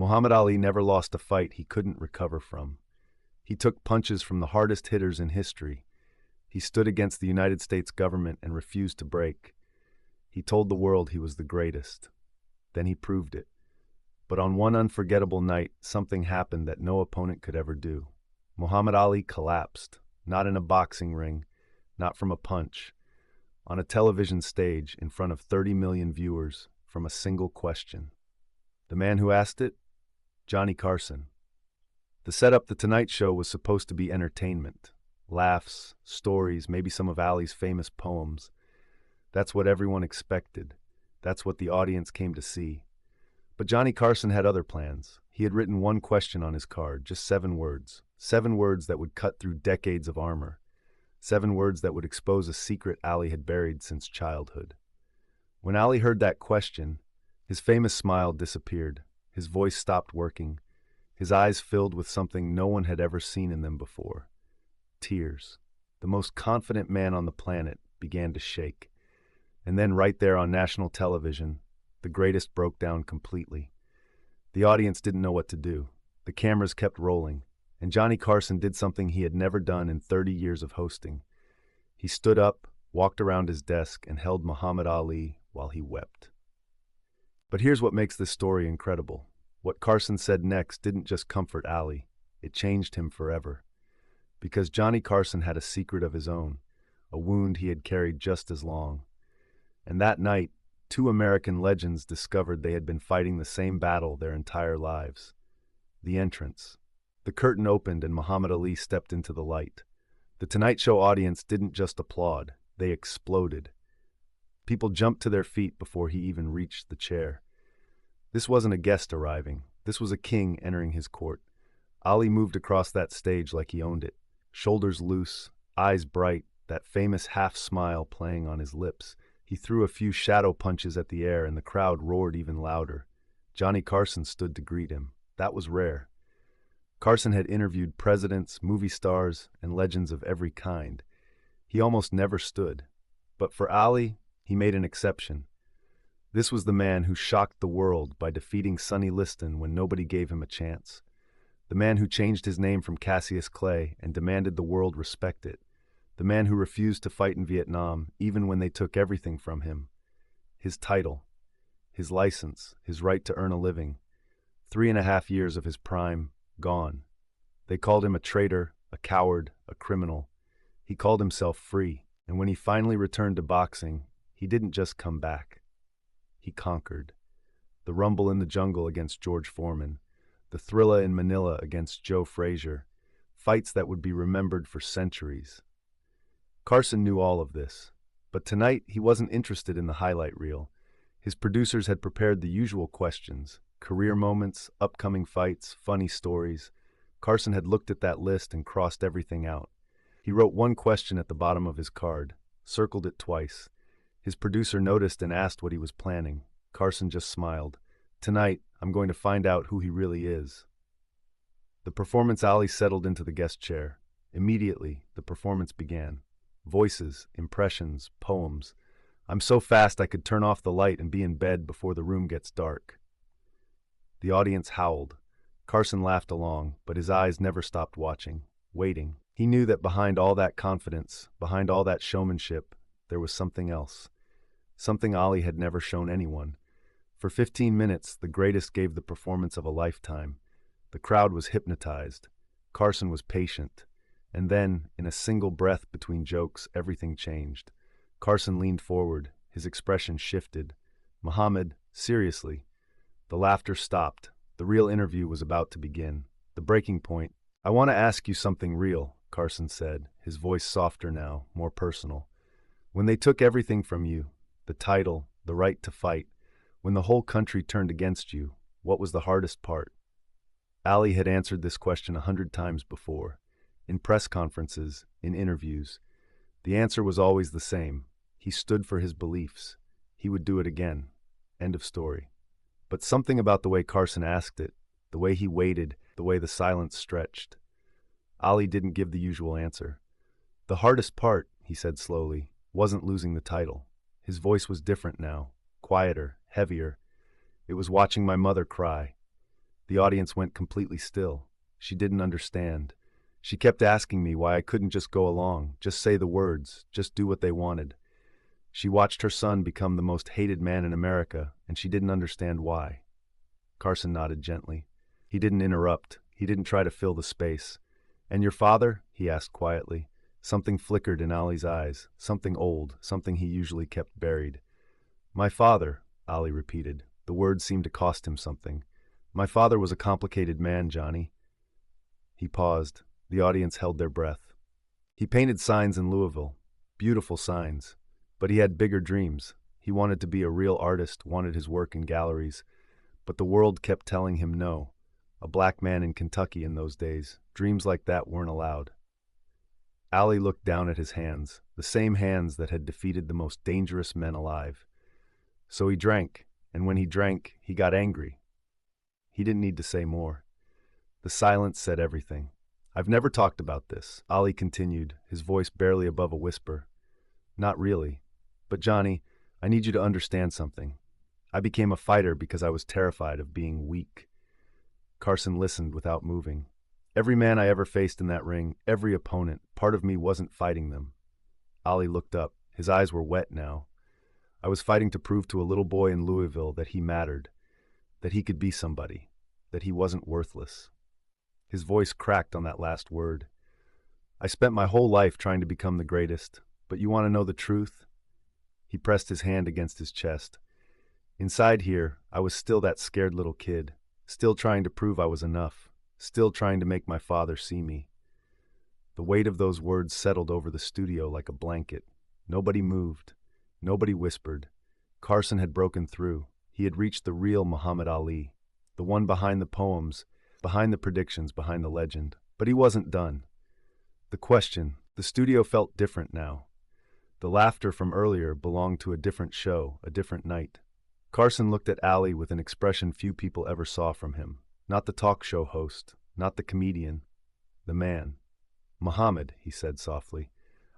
Muhammad Ali never lost a fight he couldn't recover from. He took punches from the hardest hitters in history. He stood against the United States government and refused to break. He told the world he was the greatest. Then he proved it. But on one unforgettable night, something happened that no opponent could ever do. Muhammad Ali collapsed, not in a boxing ring, not from a punch, on a television stage in front of 30 million viewers from a single question. The man who asked it? Johnny Carson. The setup, The Tonight Show, was supposed to be entertainment. Laughs, stories, maybe some of Ali's famous poems. That's what everyone expected. That's what the audience came to see. But Johnny Carson had other plans. He had written one question on his card, just 7 words. 7 words that would cut through decades of armor. 7 words that would expose a secret Ali had buried since childhood. When Ali heard that question, his famous smile disappeared. His voice stopped working. His eyes filled with something no one had ever seen in them before. Tears. The most confident man on the planet began to shake. And then right there on national television, the greatest broke down completely. The audience didn't know what to do. The cameras kept rolling, and Johnny Carson did something he had never done in 30 years of hosting. He stood up, walked around his desk, and held Muhammad Ali while he wept. But here's what makes this story incredible. What Carson said next didn't just comfort Ali, it changed him forever. Because Johnny Carson had a secret of his own, a wound he had carried just as long. And that night, 2 American legends discovered they had been fighting the same battle their entire lives. The entrance. The curtain opened and Muhammad Ali stepped into the light. The Tonight Show audience didn't just applaud, they exploded. People jumped to their feet before he even reached the chair. This wasn't a guest arriving. This was a king entering his court. Ali moved across that stage like he owned it. Shoulders loose, eyes bright, that famous half-smile playing on his lips. He threw a few shadow punches at the air and the crowd roared even louder. Johnny Carson stood to greet him. That was rare. Carson had interviewed presidents, movie stars, and legends of every kind. He almost never stood. But for Ali, he made an exception. This was the man who shocked the world by defeating Sonny Liston when nobody gave him a chance. The man who changed his name from Cassius Clay and demanded the world respect it. The man who refused to fight in Vietnam even when they took everything from him. His title, his license, his right to earn a living. 3.5 years of his prime, gone. They called him a traitor, a coward, a criminal. He called himself free, and when he finally returned to boxing, he didn't just come back. He conquered. The rumble in the jungle against George Foreman. The Thrilla in Manila against Joe Frazier. Fights that would be remembered for centuries. Carson knew all of this, but tonight he wasn't interested in the highlight reel. His producers had prepared the usual questions, career moments, upcoming fights, funny stories. Carson had looked at that list and crossed everything out. He wrote one question at the bottom of his card, circled it twice. His producer noticed and asked what he was planning. Carson just smiled. Tonight, I'm going to find out who he really is. The performance Ali settled into the guest chair. Immediately, the performance began. Voices, impressions, poems. I'm so fast I could turn off the light and be in bed before the room gets dark. The audience howled. Carson laughed along, but his eyes never stopped watching, waiting. He knew that behind all that confidence, behind all that showmanship, there was something else. Something Ali had never shown anyone. For 15 minutes, the greatest gave the performance of a lifetime. The crowd was hypnotized. Carson was patient. And then, in a single breath between jokes, everything changed. Carson leaned forward. His expression shifted. Muhammad, seriously. The laughter stopped. The real interview was about to begin. The breaking point. I want to ask you something real, Carson said, his voice softer now, more personal. When they took everything from you, the title, the right to fight, when the whole country turned against you, what was the hardest part? Ali had answered this question 100 times before. In press conferences, in interviews. The answer was always the same. He stood for his beliefs. He would do it again. End of story. But something about the way Carson asked it, the way he waited, the way the silence stretched. Ali didn't give the usual answer. The hardest part, he said slowly, wasn't losing the title. His voice was different now, quieter, heavier. It was watching my mother cry. The audience went completely still. She didn't understand. She kept asking me why I couldn't just go along, just say the words, just do what they wanted. She watched her son become the most hated man in America, and she didn't understand why. Carson nodded gently. He didn't interrupt. He didn't try to fill the space. "And your father?" he asked quietly. Something flickered in Ali's eyes, something old, something he usually kept buried. "My father," Ali repeated. The words seemed to cost him something. "My father was a complicated man, Johnny." He paused. The audience held their breath. "He painted signs in Louisville, beautiful signs. But he had bigger dreams. He wanted to be a real artist, wanted his work in galleries. But the world kept telling him no. A black man in Kentucky in those days, dreams like that weren't allowed." Ali looked down at his hands, the same hands that had defeated the most dangerous men alive. "So he drank, and when he drank, he got angry." He didn't need to say more. The silence said everything. "I've never talked about this," Ali continued, his voice barely above a whisper. "Not really. But Johnny, I need you to understand something. I became a fighter because I was terrified of being weak." Carson listened without moving. "Every man I ever faced in that ring, every opponent, part of me wasn't fighting them." Ali looked up. His eyes were wet now. "I was fighting to prove to a little boy in Louisville that he mattered, that he could be somebody, that he wasn't worthless." His voice cracked on that last word. "I spent my whole life trying to become the greatest, but you want to know the truth?" He pressed his hand against his chest. "Inside here, I was still that scared little kid, still trying to prove I was enough, still trying to make my father see me." The weight of those words settled over the studio like a blanket. Nobody moved. Nobody whispered. Carson had broken through. He had reached the real Muhammad Ali, the one behind the poems, behind the predictions, behind the legend. But he wasn't done. The studio felt different now. The laughter from earlier belonged to a different show, a different night. Carson looked at Ali with an expression few people ever saw from him. Not the talk show host, not the comedian, the man. "Muhammad," he said softly,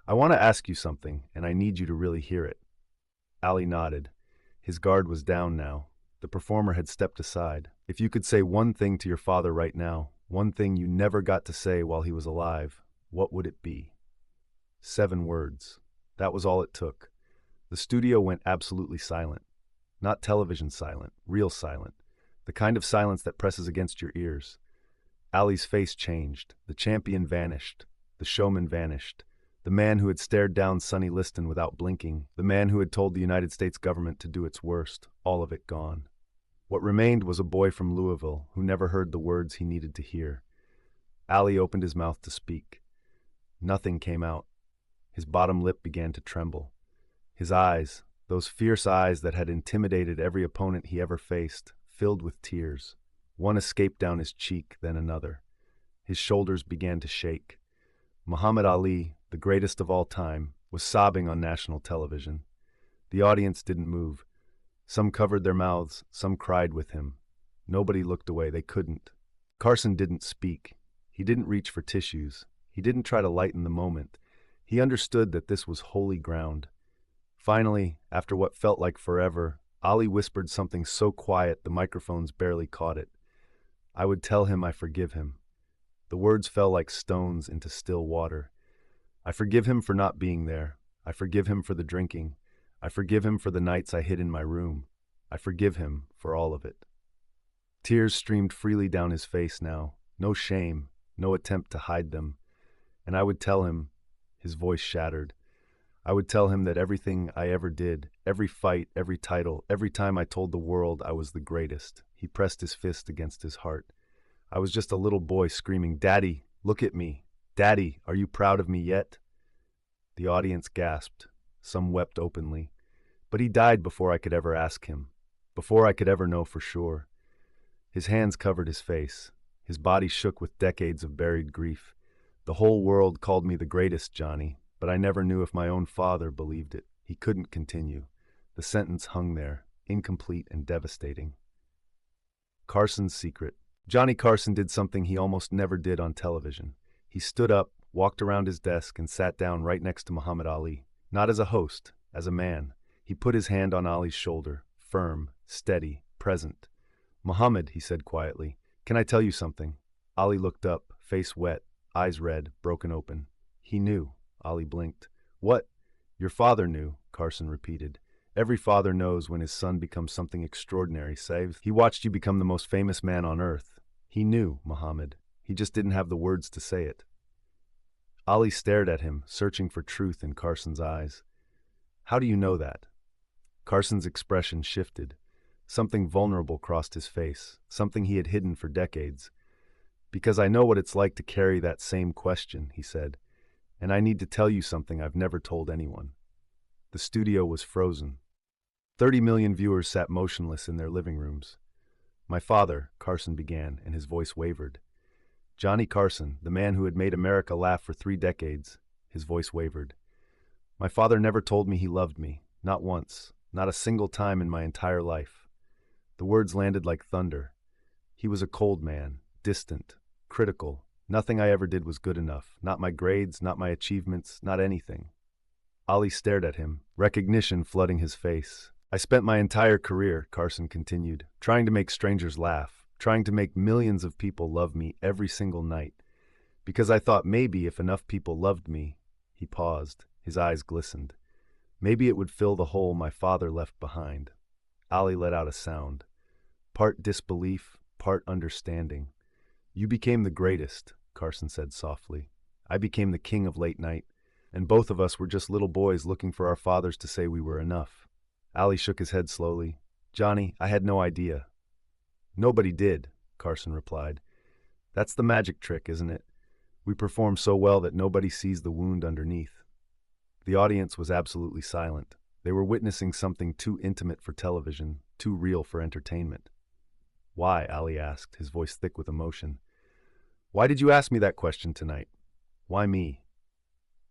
"I want to ask you something, and I need you to really hear it." Ali nodded. His guard was down now. The performer had stepped aside. "If you could say one thing to your father right now, one thing you never got to say while he was alive, what would it be?" 7 words. That was all it took. The studio went absolutely silent. Not television silent, real silent. The kind of silence that presses against your ears. Ali's face changed. The champion vanished. The showman vanished. The man who had stared down Sonny Liston without blinking. The man who had told the United States government to do its worst. All of it gone. What remained was a boy from Louisville who never heard the words he needed to hear. Ali opened his mouth to speak. Nothing came out. His bottom lip began to tremble. His eyes, those fierce eyes that had intimidated every opponent he ever faced, filled with tears. One escaped down his cheek, then another. His shoulders began to shake. Muhammad Ali, the greatest of all time, was sobbing on national television. The audience didn't move. Some covered their mouths, some cried with him. Nobody looked away, they couldn't. Carson didn't speak. He didn't reach for tissues. He didn't try to lighten the moment. He understood that this was holy ground. Finally, after what felt like forever, Ali whispered something so quiet the microphones barely caught it. "I would tell him I forgive him." The words fell like stones into still water. "I forgive him for not being there. I forgive him for the drinking. I forgive him for the nights I hid in my room. I forgive him for all of it." Tears streamed freely down his face now. No shame, no attempt to hide them. "And I would tell him," his voice shattered, "I would tell him that everything I ever did, every fight, every title, every time I told the world I was the greatest." He pressed his fist against his heart. "I was just a little boy screaming, 'Daddy, look at me. Daddy, are you proud of me yet?'" The audience gasped. Some wept openly. But he died before I could ever ask him, before I could ever know for sure. His hands covered his face. His body shook with decades of buried grief. "The whole world called me the greatest, Johnny, but I never knew if my own father believed it." He couldn't continue. The sentence hung there, incomplete and devastating. Carson's secret. Johnny Carson did something he almost never did on television. He stood up, walked around his desk, and sat down right next to Muhammad Ali. Not as a host, as a man. He put his hand on Ali's shoulder, firm, steady, present. "Muhammad," he said quietly, Can I tell you something? Ali looked up, face wet, eyes red, broken open. He knew. Ali blinked. What? Your father knew, Carson repeated. Every father knows when his son becomes something extraordinary, saves. He watched you become the most famous man on earth. He knew, Muhammad. He just didn't have the words to say it. Ali stared at him, searching for truth in Carson's eyes. How do you know that? Carson's expression shifted. Something vulnerable crossed his face, something he had hidden for decades. Because I know what it's like to carry that same question, he said, and I need to tell you something I've never told anyone. The studio was frozen. 30 million viewers sat motionless in their living rooms. My father, Carson began, and his voice wavered. Johnny Carson, the man who had made America laugh for 3 decades, his voice wavered. My father never told me he loved me, not once, not a single time in my entire life. The words landed like thunder. He was a cold man, distant, critical. Nothing I ever did was good enough, not my grades, not my achievements, not anything. Ali stared at him, recognition flooding his face. I spent my entire career, Carson continued, trying to make strangers laugh, trying to make millions of people love me every single night. Because I thought maybe if enough people loved me, he paused, his eyes glistened. Maybe it would fill the hole my father left behind. Ali let out a sound, part disbelief, part understanding. You became the greatest, Carson said softly. I became the king of late night, and both of us were just little boys looking for our fathers to say we were enough. Ali shook his head slowly. Johnny, I had no idea. Nobody did, Carson replied. That's the magic trick, isn't it? We perform so well that nobody sees the wound underneath. The audience was absolutely silent. They were witnessing something too intimate for television, too real for entertainment. Why? Ali asked, his voice thick with emotion. Why did you ask me that question tonight? Why me?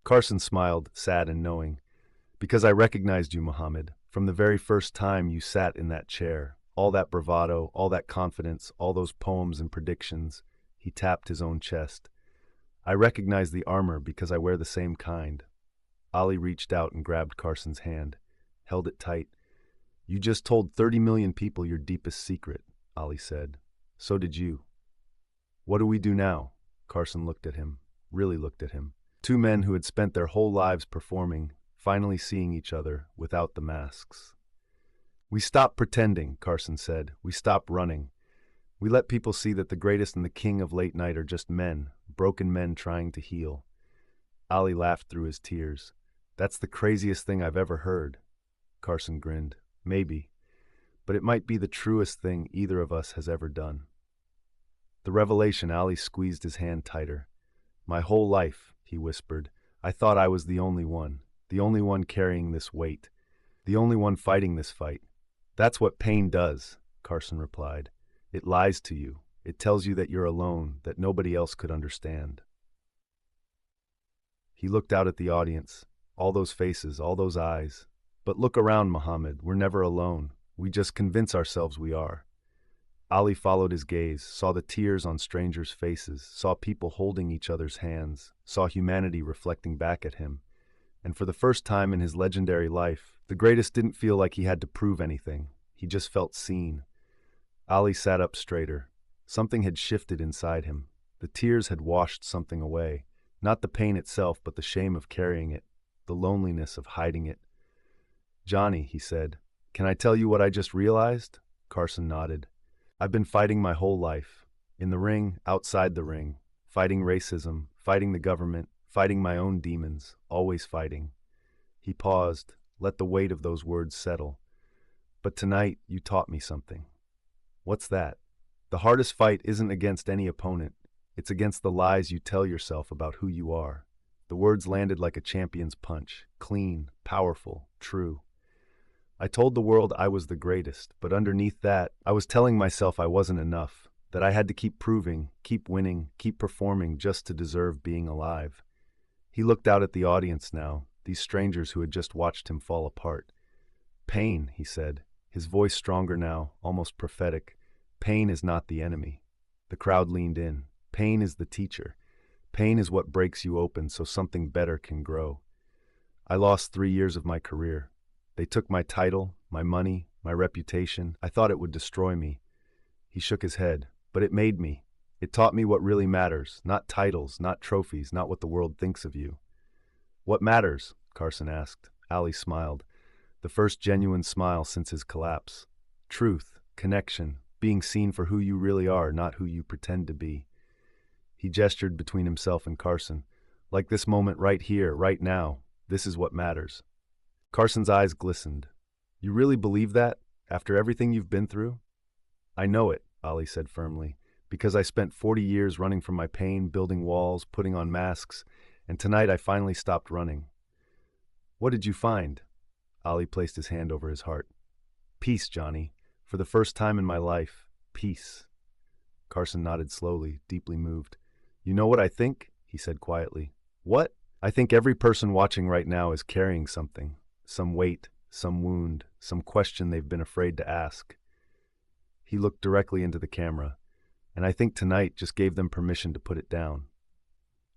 Carson smiled, sad and knowing. Because I recognized you, Muhammad, from the very first time you sat in that chair. All that bravado, all that confidence, all those poems and predictions. He tapped his own chest. I recognize the armor because I wear the same kind. Ali reached out and grabbed Carson's hand, held it tight. You just told 30 million people your deepest secret, Ali said. So did you. What do we do now? Carson looked at him, really looked at him. 2 men who had spent their whole lives performing, finally seeing each other without the masks. We stop pretending, Carson said. We stop running. We let people see that the greatest and the king of late night are just men, broken men trying to heal. Ali laughed through his tears. That's the craziest thing I've ever heard. Carson grinned. Maybe. But it might be the truest thing either of us has ever done. The revelation, Ali squeezed his hand tighter. My whole life, he whispered, I thought I was the only one carrying this weight, the only one fighting this fight. That's what pain does, Carson replied. It lies to you. It tells you that you're alone, that nobody else could understand. He looked out at the audience, all those faces, all those eyes. But look around, Muhammad, we're never alone. We just convince ourselves we are. Ali followed his gaze, saw the tears on strangers' faces, saw people holding each other's hands, saw humanity reflecting back at him. And for the first time in his legendary life, the greatest didn't feel like he had to prove anything. He just felt seen. Ali sat up straighter. Something had shifted inside him. The tears had washed something away. Not the pain itself, but the shame of carrying it, the loneliness of hiding it. Johnny, he said, can I tell you what I just realized? Carson nodded. I've been fighting my whole life. In the ring, outside the ring. Fighting racism, fighting the government, fighting my own demons, always fighting. He paused, let the weight of those words settle. But tonight, you taught me something. What's that? The hardest fight isn't against any opponent. It's against the lies you tell yourself about who you are. The words landed like a champion's punch, clean, powerful, true. I told the world I was the greatest, but underneath that, I was telling myself I wasn't enough, that I had to keep proving, keep winning, keep performing just to deserve being alive. He looked out at the audience now, these strangers who had just watched him fall apart. Pain, he said, his voice stronger now, almost prophetic. Pain is not the enemy. The crowd leaned in. Pain is the teacher. Pain is what breaks you open so something better can grow. I lost 3 years of my career. They took my title, my money, my reputation. I thought it would destroy me. He shook his head. But it made me. It taught me what really matters, not titles, not trophies, not what the world thinks of you. What matters? Carson asked. Ali smiled, the first genuine smile since his collapse. Truth, connection, being seen for who you really are, not who you pretend to be. He gestured between himself and Carson. Like this moment right here, right now, this is what matters. Carson's eyes glistened. You really believe that, after everything you've been through? I know it, Ali said firmly, because I spent 40 years running from my pain, building walls, putting on masks, and tonight I finally stopped running. What did you find? Ali placed his hand over his heart. Peace, Johnny. For the first time in my life, peace. Carson nodded slowly, deeply moved. You know what I think? He said quietly. What? I think every person watching right now is carrying something. Some weight, some wound, some question they've been afraid to ask. He looked directly into the camera, and I think tonight just gave them permission to put it down.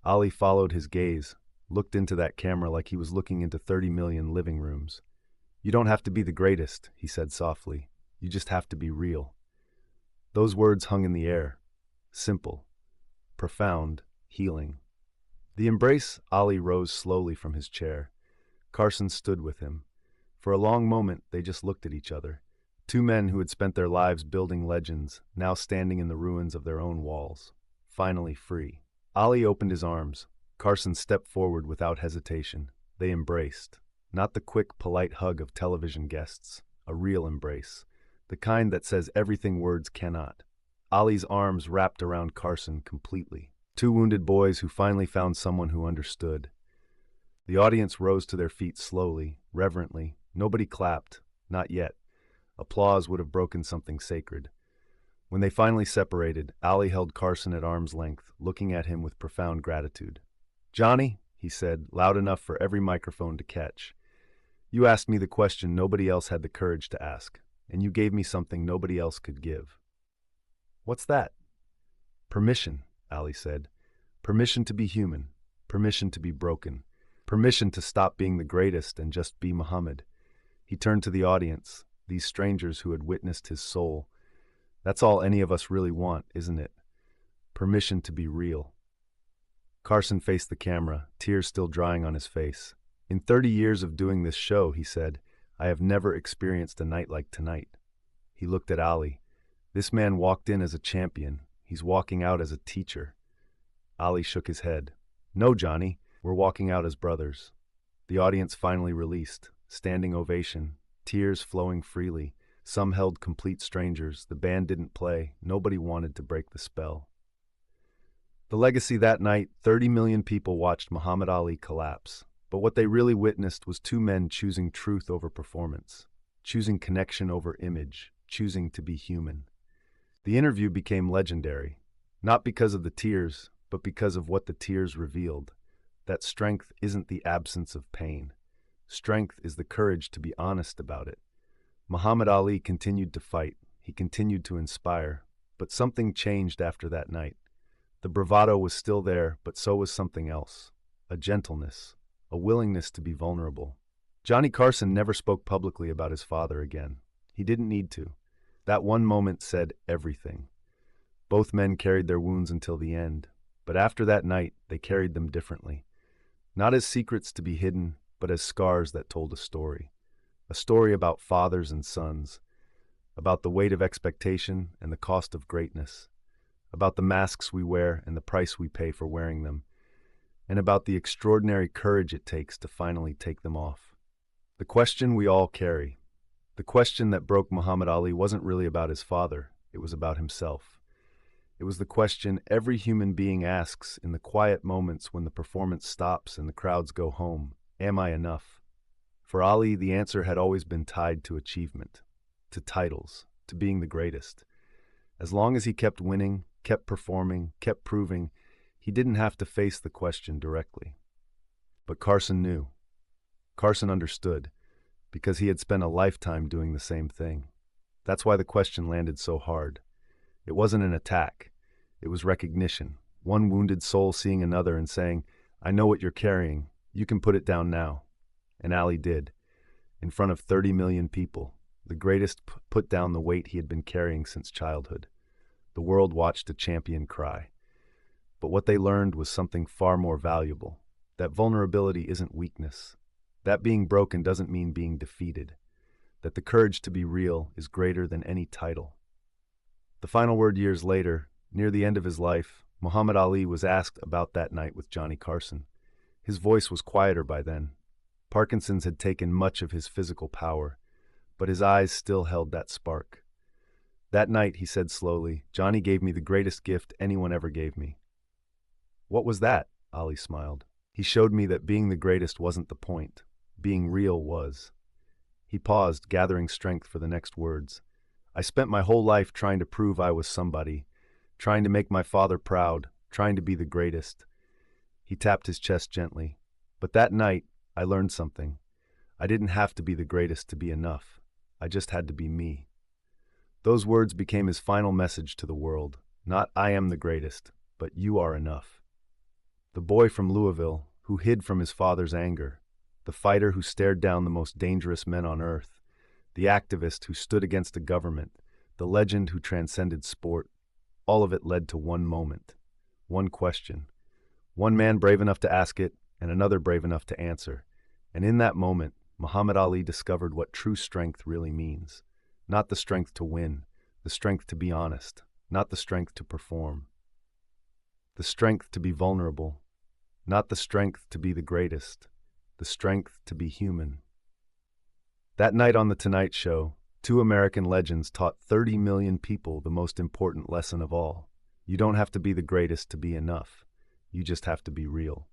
Ali followed his gaze, looked into that camera like he was looking into 30 million living rooms. You don't have to be the greatest, he said softly. You just have to be real. Those words hung in the air. Simple, profound, healing. The embrace, Ali rose slowly from his chair. Carson stood with him. For a long moment, they just looked at each other. Two men who had spent their lives building legends, now standing in the ruins of their own walls. Finally free. Ali opened his arms. Carson stepped forward without hesitation. They embraced. Not the quick, polite hug of television guests. A real embrace. The kind that says everything words cannot. Ali's arms wrapped around Carson completely. Two wounded boys who finally found someone who understood. The audience rose to their feet slowly, reverently. Nobody clapped. Not yet. Applause would have broken something sacred. When they finally separated, Ali held Carson at arm's length, looking at him with profound gratitude. Johnny, he said, loud enough for every microphone to catch, you asked me the question nobody else had the courage to ask, and you gave me something nobody else could give. What's that? Permission, Ali said. Permission to be human. Permission to be broken. Permission to stop being the greatest and just be Muhammad. He turned to the audience, these strangers who had witnessed his soul. That's all any of us really want, isn't it? Permission to be real. Carson faced the camera, tears still drying on his face. In 30 years of doing this show, he said, I have never experienced a night like tonight. He looked at Ali. This man walked in as a champion. He's walking out as a teacher. Ali shook his head. No, Johnny, we're walking out as brothers. The audience finally released. Standing ovation. Tears flowing freely. Some held complete strangers. The band didn't play. Nobody wanted to break the spell. The legacy that night, 30 million people watched Muhammad Ali collapse. But what they really witnessed was two men choosing truth over performance, choosing connection over image, choosing to be human. The interview became legendary, not because of the tears, but because of what the tears revealed. That strength isn't the absence of pain. Strength is the courage to be honest about it. Muhammad Ali continued to fight. He continued to inspire. But something changed after that night. The bravado was still there, but so was something else. A gentleness, a willingness to be vulnerable. Johnny Carson never spoke publicly about his father again. He didn't need to. That one moment said everything. Both men carried their wounds until the end, but after that night, they carried them differently. Not as secrets to be hidden, but as scars that told a story. A story about fathers and sons, about the weight of expectation and the cost of greatness, about the masks we wear and the price we pay for wearing them, and about the extraordinary courage it takes to finally take them off. The question we all carry, the question that broke Muhammad Ali wasn't really about his father, it was about himself. It was the question every human being asks in the quiet moments when the performance stops and the crowds go home. Am I enough? For Ali, the answer had always been tied to achievement, to titles, to being the greatest. As long as he kept winning, kept performing, kept proving, he didn't have to face the question directly. But Carson knew. Carson understood, because he had spent a lifetime doing the same thing. That's why the question landed so hard. It wasn't an attack. It was recognition. One wounded soul seeing another and saying, I know what you're carrying. You can put it down now. And Ali did. In front of 30 million people, the greatest put down the weight he had been carrying since childhood. The world watched a champion cry. But what they learned was something far more valuable. That vulnerability isn't weakness. That being broken doesn't mean being defeated. That the courage to be real is greater than any title. The final word years later, near the end of his life, Muhammad Ali was asked about that night with Johnny Carson. His voice was quieter by then. Parkinson's had taken much of his physical power, but his eyes still held that spark. That night, he said slowly, Johnny gave me the greatest gift anyone ever gave me. What was that? Ali smiled. He showed me that being the greatest wasn't the point. Being real was. He paused, gathering strength for the next words. I spent my whole life trying to prove I was somebody, trying to make my father proud, trying to be the greatest. He tapped his chest gently. But that night, I learned something. I didn't have to be the greatest to be enough. I just had to be me. Those words became his final message to the world. Not I am the greatest, but you are enough. The boy from Louisville, who hid from his father's anger, the fighter who stared down the most dangerous men on earth, the activist who stood against a government, the legend who transcended sport, all of it led to one moment, one question. One man brave enough to ask it, and another brave enough to answer. And in that moment, Muhammad Ali discovered what true strength really means. Not the strength to win, the strength to be honest, not the strength to perform. The strength to be vulnerable, not the strength to be the greatest, the strength to be human. That night on The Tonight Show, two American legends taught 30 million people the most important lesson of all. You don't have to be the greatest to be enough. You just have to be real.